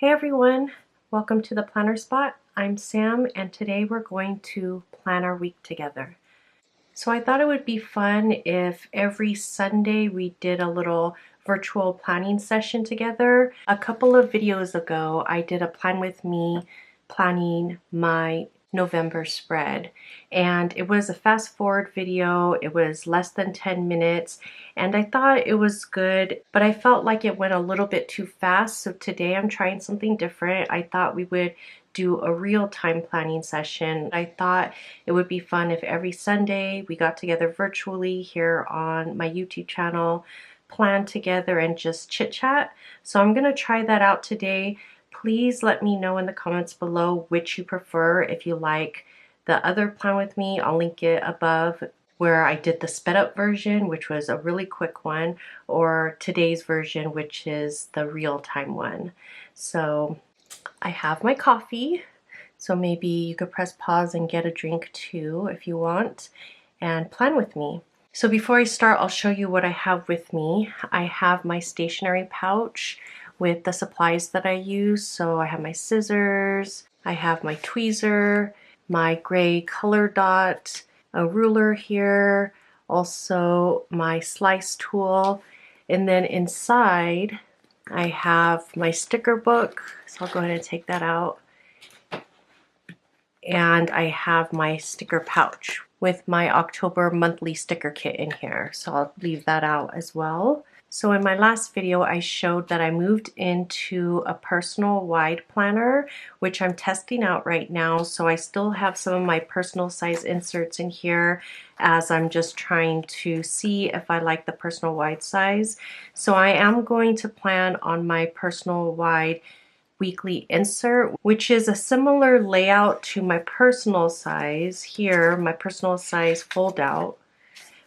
Hey everyone, welcome to the Planner Spot. I'm Sam and today we're going to plan our week together. So I thought it would be fun if every Sunday we did a little virtual planning session together. A couple of videos ago I did a plan with me planning my November spread, and it was a fast forward video. It was less than 10 minutes and I thought it was good, but I felt like it went a little bit too fast. So today I'm trying something different. I thought we would do a real-time planning session. I thought it would be fun if every Sunday we got together virtually here on my YouTube channel, plan together and just chit chat. So I'm gonna try that out today. Please let me know in the comments below which you prefer. If you like the other plan with me, I'll link it above, where I did the sped up version, which was a really quick one, or today's version, which is the real-time one. So I have my coffee, so maybe you could press pause and get a drink too if you want, and plan with me. So before I start, I'll show you what I have with me. I have my stationery pouch with the supplies that I use. So I have my scissors, I have my tweezer, my gray color dot, a ruler here, also my slice tool, and then inside I have my sticker book, so I'll go ahead and take that out. And I have my sticker pouch with my October monthly sticker kit in here, so I'll leave that out as well. So in my last video I showed that I moved into a personal wide planner, which I'm testing out right now. So I still have some of my personal size inserts in here as I'm just trying to see if I like the personal wide size. So I am going to plan on my personal wide weekly insert, which is a similar layout to my personal size here, my personal size fold out,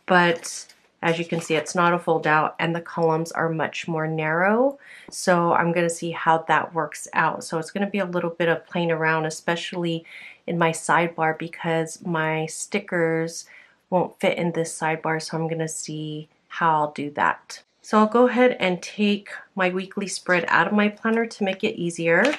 but as you can see, it's not a fold out and the columns are much more narrow. So I'm going to see how that works out. So it's going to be a little bit of playing around, especially in my sidebar, because my stickers won't fit in this sidebar. So I'm going to see how I'll do that. So I'll go ahead and take my weekly spread out of my planner to make it easier.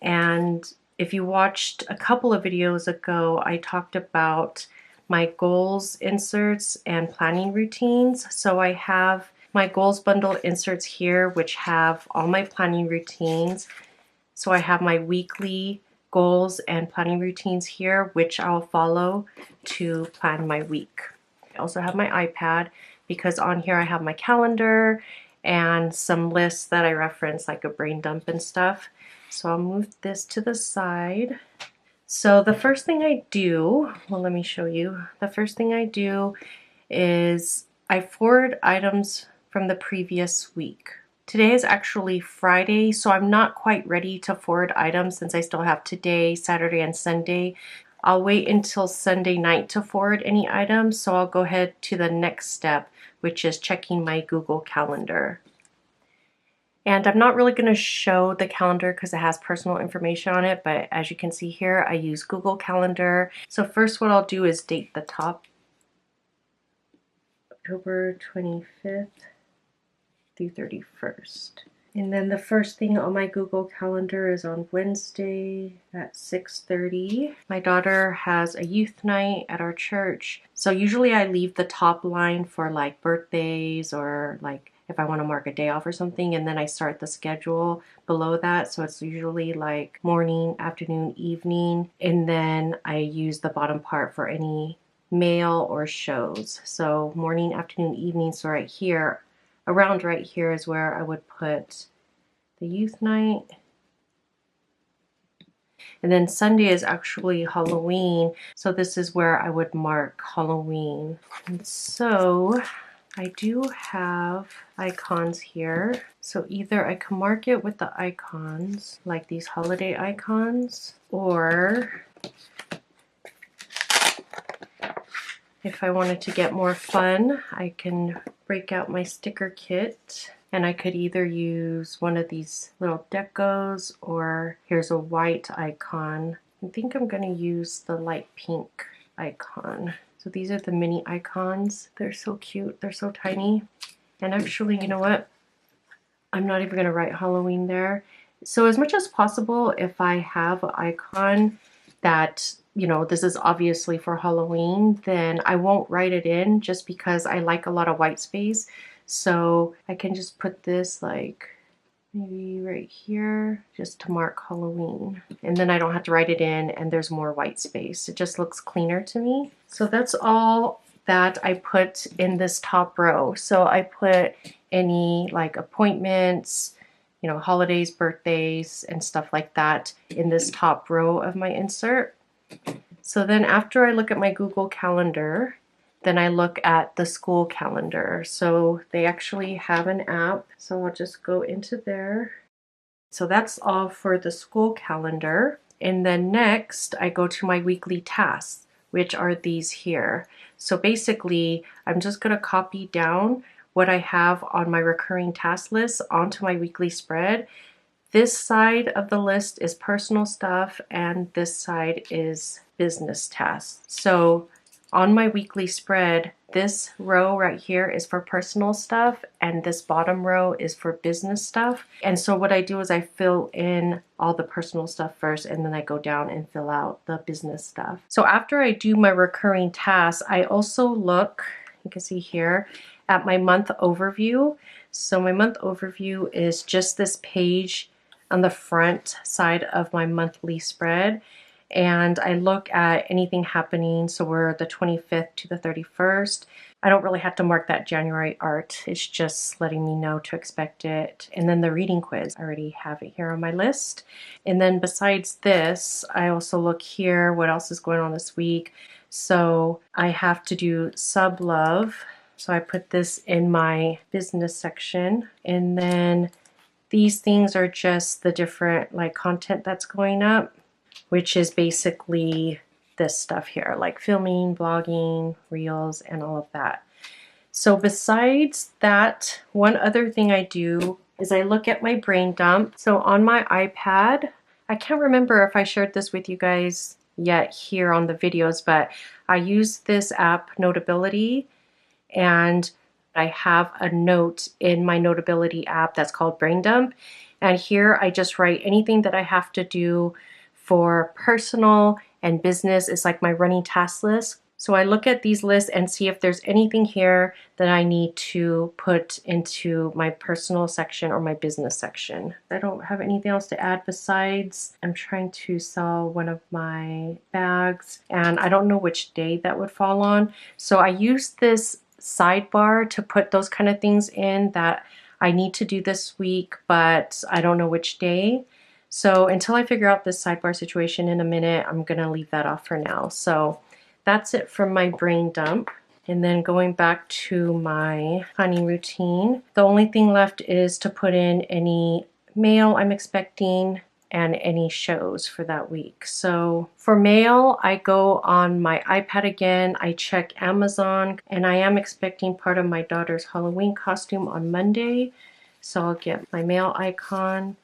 And if you watched a couple of videos ago, I talked about my goals inserts and planning routines. So I have my goals bundle inserts here, which have all my planning routines. So I have my weekly goals and planning routines here, which I'll follow to plan my week. I also have my iPad, because on here I have my calendar and some lists that I reference, like a brain dump and stuff. So I'll move this to the side. So the first thing I do, well, let me show you. The first thing I do is I forward items from the previous week. Today is actually Friday, so I'm not quite ready to forward items since I still have today, Saturday, and Sunday. I'll wait until Sunday night to forward any items, so I'll go ahead to the next step, which is checking my Google Calendar. And I'm not really going to show the calendar because it has personal information on it, but as you can see here, I use Google Calendar. So first what I'll do is date the top, October 25th through 31st. And then the first thing on my Google Calendar is on Wednesday at 6:30. My daughter has a youth night at our church. So usually I leave the top line for like birthdays or like if I want to mark a day off or something, and then I start the schedule below that. So it's usually like morning, afternoon, evening, and then I use the bottom part for any mail or shows. So morning, afternoon, evening. So right here, around right here is where I would put the youth night. And then Sunday is actually Halloween. So this is where I would mark Halloween. And so I do have icons here. So either I can mark it with the icons, like these holiday icons, or if I wanted to get more fun, I can break out my sticker kit, and I could either use one of these little decos, or here's a white icon. I think I'm going to use the light pink icon. So these are the mini icons. They're so cute. They're so tiny. And actually, you know what? I'm not even going to write Halloween there. So as much as possible, if I have an icon that, you know, this is obviously for Halloween, then I won't write it in just because I like a lot of white space. So I can just put this like maybe right here just to mark Halloween. And then I don't have to write it in and there's more white space. It just looks cleaner to me. So that's all that I put in this top row. So I put any like appointments, you know, holidays, birthdays, and stuff like that in this top row of my insert. So then after I look at my Google Calendar, then I look at the school calendar. So they actually have an app. So I'll just go into there. So that's all for the school calendar. And then next I go to my weekly tasks, which are these here. So basically I'm just going to copy down what I have on my recurring task list onto my weekly spread. This side of the list is personal stuff and this side is business tasks. So on my weekly spread, this row right here is for personal stuff and this bottom row is for business stuff. And so what I do is I fill in all the personal stuff first and then I go down and fill out the business stuff. So after I do my recurring tasks, I also look, you can see here, at my month overview. So my month overview is just this page on the front side of my monthly spread. And I look at anything happening. So we're the 25th to the 31st. I don't really have to mark that January art. It's just letting me know to expect it. And then the reading quiz, I already have it here on my list. And then besides this, I also look here, what else is going on this week. So I have to do sub love. So I put this in my business section. And then these things are just the different like content that's going up, which is basically this stuff here, like filming, blogging, reels, and all of that. So besides that, one other thing I do is I look at my brain dump. So on my iPad, I can't remember if I shared this with you guys yet here on the videos, but I use this app, Notability, and I have a note in my Notability app that's called Brain Dump. And here I just write anything that I have to do for personal and business. It's like my running task list. So I look at these lists and see if there's anything here that I need to put into my personal section or my business section. I don't have anything else to add besides I'm trying to sell one of my bags and I don't know which day that would fall on. So I use this sidebar to put those kind of things in that I need to do this week, but I don't know which day. So until I figure out this sidebar situation in a minute, I'm gonna leave that off for now. So that's it from my brain dump. And then going back to my planning routine, the only thing left is to put in any mail I'm expecting and any shows for that week. So for mail, I go on my iPad again, I check Amazon, and I am expecting part of my daughter's Halloween costume on Monday. So I'll get my mail icon.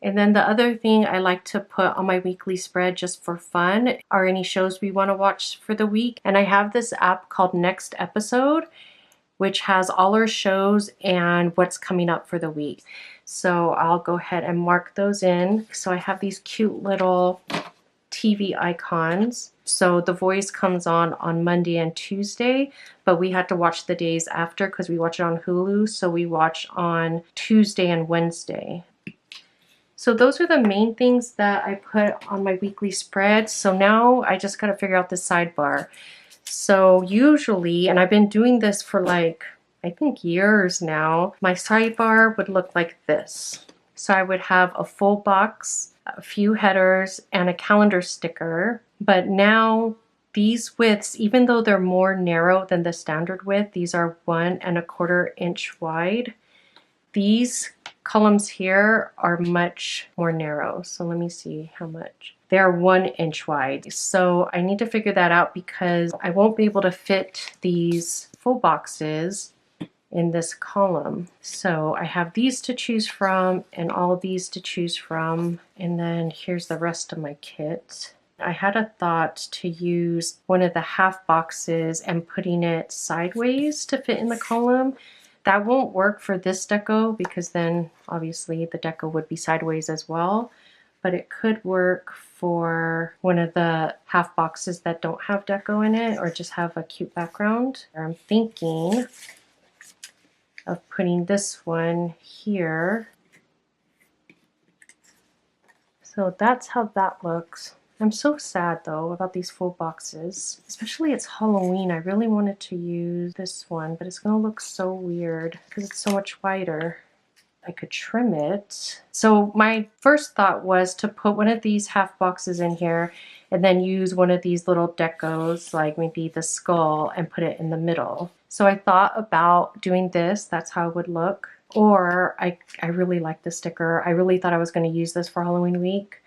And then the other thing I like to put on my weekly spread just for fun are any shows we want to watch for the week. And I have this app called Next Episode, which has all our shows and what's coming up for the week. So I'll go ahead and mark those in. So I have these cute little TV icons. So The Voice comes on Monday and Tuesday, but we had to watch the days after because we watch it on Hulu. So we watch on Tuesday and Wednesday. So those are the main things that I put on my weekly spread. So now I just got to figure out the sidebar. So usually, and I've been doing this for like, I think years now, my sidebar would look like this. So I would have a full box, a few headers, and a calendar sticker. But now these widths, even though they're more narrow than the standard width, these are 1¼ inch wide. These columns here are much more narrow. So let me see how much. They're 1 inch wide. So I need to figure that out because I won't be able to fit these full boxes in this column. So I have these to choose from and all of these to choose from. And then here's the rest of my kit. I had a thought to use one of the half boxes and putting it sideways to fit in the column. That won't work for this deco because then obviously the deco would be sideways as well, but it could work for one of the half boxes that don't have deco in it or just have a cute background. I'm thinking of putting this one here. So that's how that looks. I'm so sad though about these full boxes, especially it's Halloween. I really wanted to use this one, but it's gonna look so weird because it's so much wider. I could trim it. So my first thought was to put one of these half boxes in here and then use one of these little decos, like maybe the skull, and put it in the middle. So I thought about doing this. That's how it would look. Or I really like the sticker. I really thought I was going to use this for Halloween week.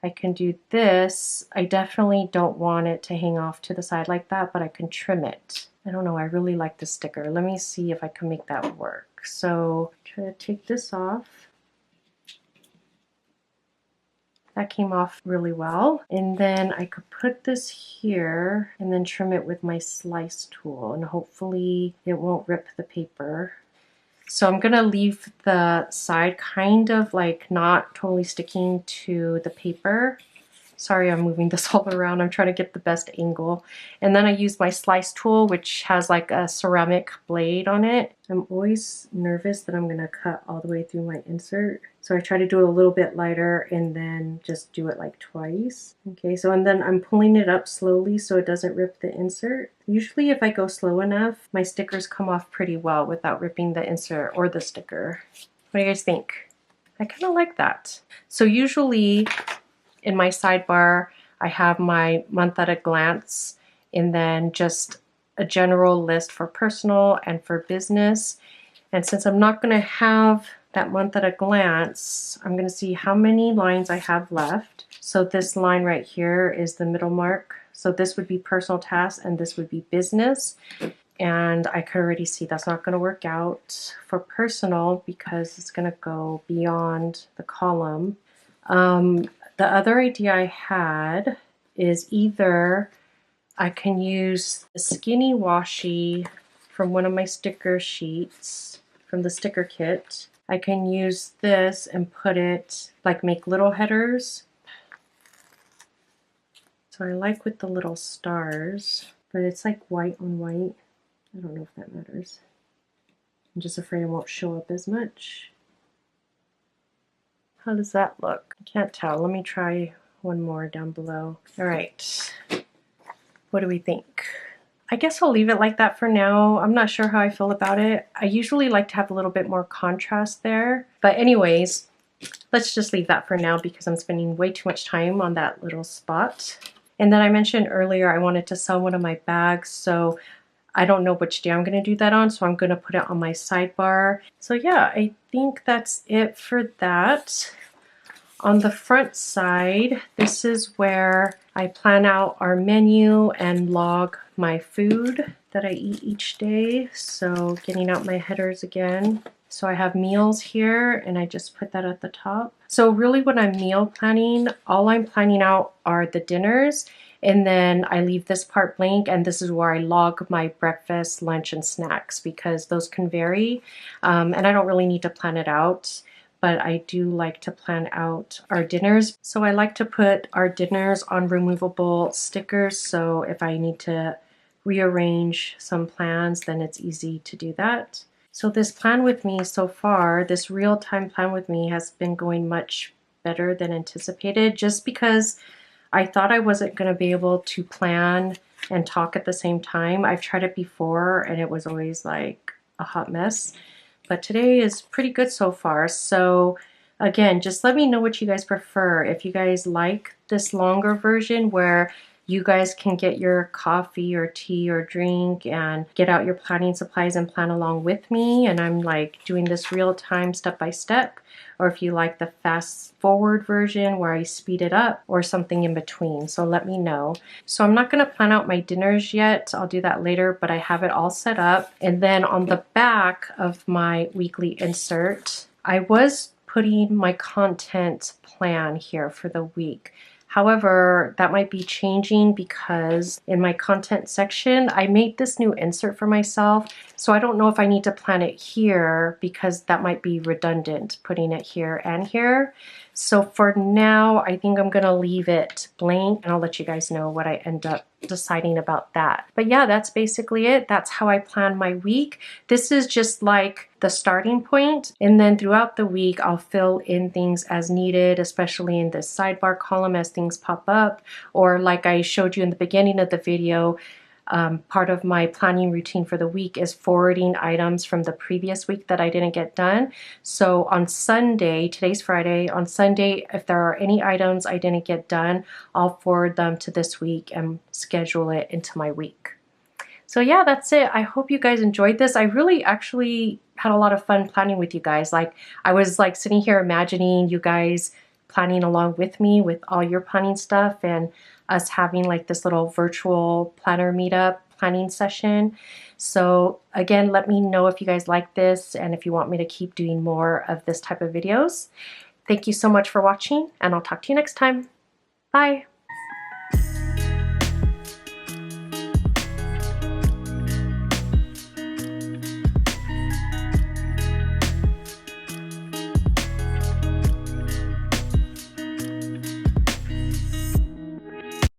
I can do this. I definitely don't want it to hang off to the side like that, but I can trim it. I don't know, I really like the sticker. Let me see if I can make that work. So try to take this off. That came off really well. And then I could put this here and then trim it with my slice tool, and hopefully it won't rip the paper. So I'm gonna leave the side kind of like not totally sticking to the paper. Sorry, I'm moving this all around. I'm trying to get the best angle. And then I use my slice tool, which has like a ceramic blade on it. I'm always nervous that I'm gonna cut all the way through my insert. So I try to do it a little bit lighter and then just do it like twice. Okay, so and then I'm pulling it up slowly so it doesn't rip the insert. Usually if I go slow enough, my stickers come off pretty well without ripping the insert or the sticker. What do you guys think? I kind of like that. So usually in my sidebar, I have my month at a glance and then just a general list for personal and for business. And since I'm not going to have that month at a glance, I'm going to see how many lines I have left. So this line right here is the middle mark. So this would be personal tasks and this would be business. And I could already see that's not going to work out for personal because it's going to go beyond the column. The other idea I had is either I can use the skinny washi from one of my sticker sheets from the sticker kit. I can use this and put it, like make little headers. So I like with the little stars, but it's like white on white. I don't know if that matters. I'm just afraid it won't show up as much. How does that look? I can't tell. Let me try one more down below. All right. What do we think? I guess I'll leave it like that for now. I'm not sure how I feel about it. I usually like to have a little bit more contrast there. But anyways, let's just leave that for now because I'm spending way too much time on that little spot. And then I mentioned earlier I wanted to sell one of my bags. So I don't know which day I'm going to do that on, so I'm going to put it on my sidebar. So yeah, I think that's it for that. On the front side, this is where I plan out our menu and log my food that I eat each day. So getting out my headers again. So I have meals here and I just put that at the top. So really when I'm meal planning, all I'm planning out are the dinners. And then I leave this part blank, and this is where I log my breakfast, lunch, and snacks because those can vary. And I don't really need to plan it out, but I do like to plan out our dinners. So I like to put our dinners on removable stickers. So if I need to rearrange some plans, then it's easy to do that. So this plan with me so far, this real-time plan with me has been going much better than anticipated just because I thought I wasn't going to be able to plan and talk at the same time. I've tried it before and it was always like a hot mess. But today is pretty good so far. So again, just let me know what you guys prefer. If you guys like this longer version where you guys can get your coffee or tea or drink and get out your planning supplies and plan along with me, and I'm like doing this real time step by step, or if you like the fast forward version where I speed it up, or something in between. So let me know. So I'm not going to plan out my dinners yet. I'll do that later, but I have it all set up. And then on the back of my weekly insert, I was putting my content plan here for the week. However, that might be changing because in my content section, I made this new insert for myself. So I don't know if I need to plan it here because that might be redundant, putting it here and here. So for now, I think I'm gonna leave it blank and I'll let you guys know what I end up deciding about that. But yeah, that's basically it. That's how I plan my week. This is just like the starting point, and then throughout the week I'll fill in things as needed, especially in this sidebar column as things pop up, or like I showed you in the beginning of the video, part of my planning routine for the week is forwarding items from the previous week that I didn't get done. So on Sunday, today's Friday, on Sunday, if there are any items I didn't get done, I'll forward them to this week and schedule it into my week. So yeah, that's it. I hope you guys enjoyed this. I really actually had a lot of fun planning with you guys. Like I was like sitting here imagining you guys planning along with me with all your planning stuff and us having like this little virtual planner meetup planning session. So again, let me know if you guys like this and if you want me to keep doing more of this type of videos. Thank you so much for watching, and I'll talk to you next time. Bye.